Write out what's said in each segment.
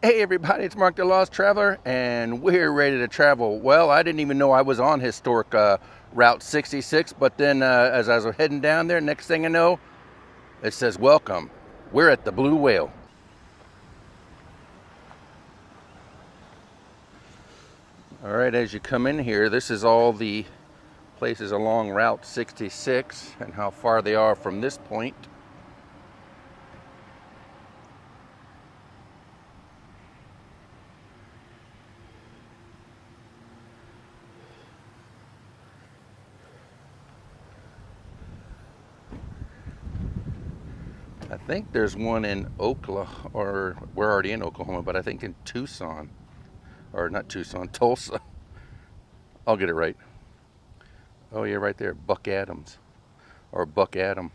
Hey everybody, it's Mark the Lost Traveler, and we're ready to travel. Well, I didn't even know I was on historic Route 66, but then as I was heading down there, next thing I know, it says, welcome. We're at the Blue Whale. All right, as you come in here, this is all the places along Route 66 and how far they are from this point. I think there's one in Oklahoma, or we're already in Oklahoma, but I think in Tucson, or not Tucson, Tulsa. I'll get it right. Oh yeah, right there, Buck Adams, or Buck Adam.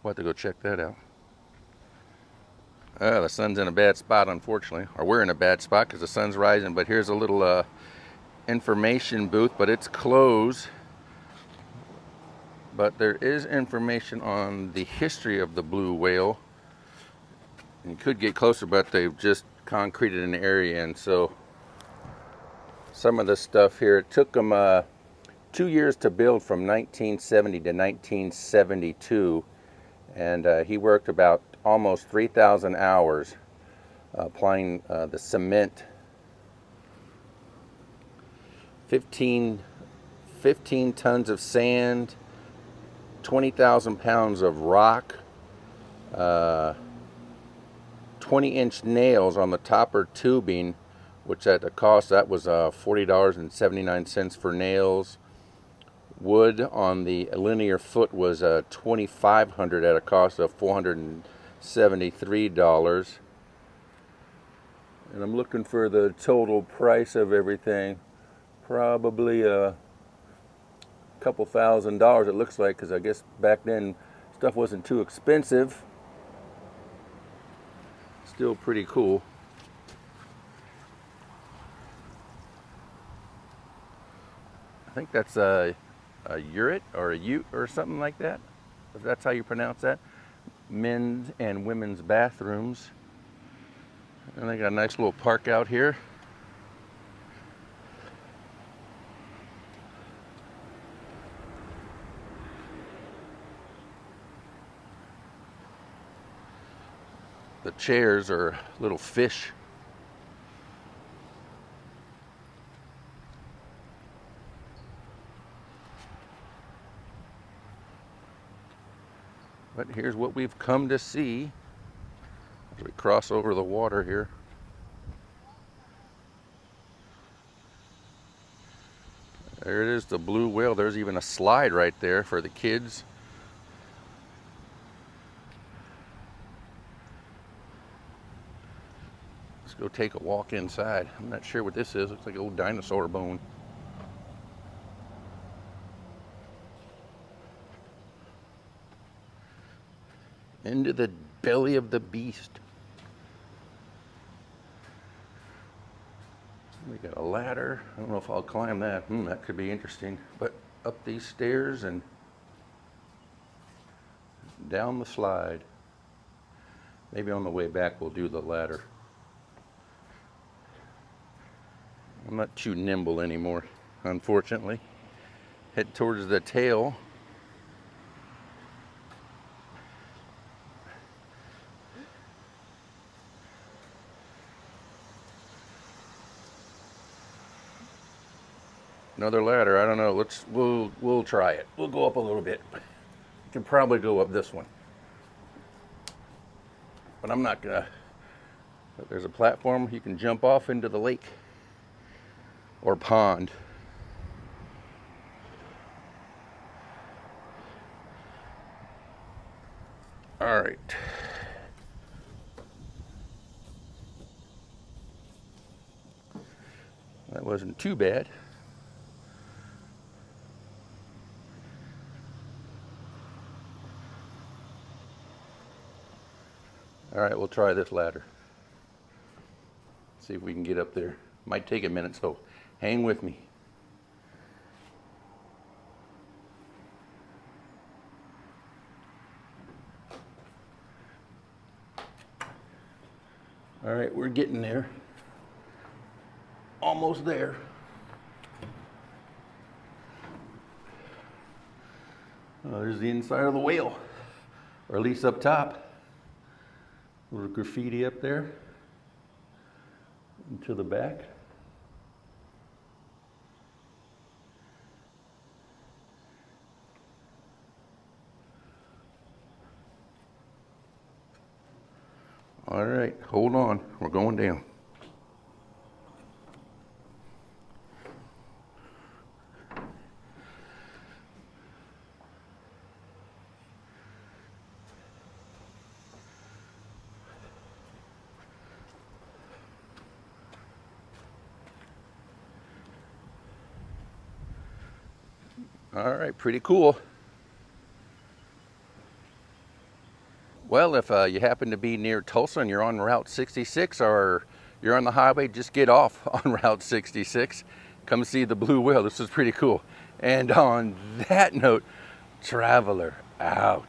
We'll have to go check that out. The sun's in a bad spot, unfortunately, or we're in a bad spot because the sun's rising. But here's a little information booth, but it's closed. But there is information on the history of the blue whale. And you could get closer, but they've just concreted an area, and so some of the stuff here, it took them 2 years to build from 1970 to 1972, and he worked about almost 3,000 hours applying the cement. 15 tons of sand, 20,000 pounds of rock, 20-inch nails on the topper tubing, which at the cost, that was $40.79 for nails. Wood on the linear foot was $2,500 at a cost of $473. And I'm looking for the total price of everything. Probably a couple $1,000 it looks like, because I guess back then stuff wasn't too expensive. Still pretty cool. I think that's a uret or a ute or something like that, if that's how you pronounce that. Men's and women's bathrooms. And they got a nice little park out here. The chairs are little fish. But here's what we've come to see as we cross over the water here. There it is, the blue whale. There's even a slide right there for the kids. Let's go take a walk inside. I'm not sure what this is. Looks like an old dinosaur bone. Into the belly of the beast. We got a ladder. I don't know if I'll climb that. That could be interesting. But up these stairs and down the slide. Maybe on the way back we'll do the ladder. I'm not too nimble anymore, unfortunately. Head towards the tail. Another ladder. I don't know. We'll try it. We'll go up a little bit. We can probably go up this one, but I'm not gonna. There's a platform you can jump off into the lake or pond. All right. That wasn't too bad. All right, we'll try this ladder. See if we can get up there. Might take a minute, so hang with me. All right, we're getting there. Almost there. There's the inside of the whale, or at least up top. A little graffiti up there. And to the back. All right, hold on. We're going down. All right, pretty cool. Well, if you happen to be near Tulsa and you're on Route 66 or you're on the highway, just get off on Route 66. Come see the blue whale. This is pretty cool. And on that note, traveler out.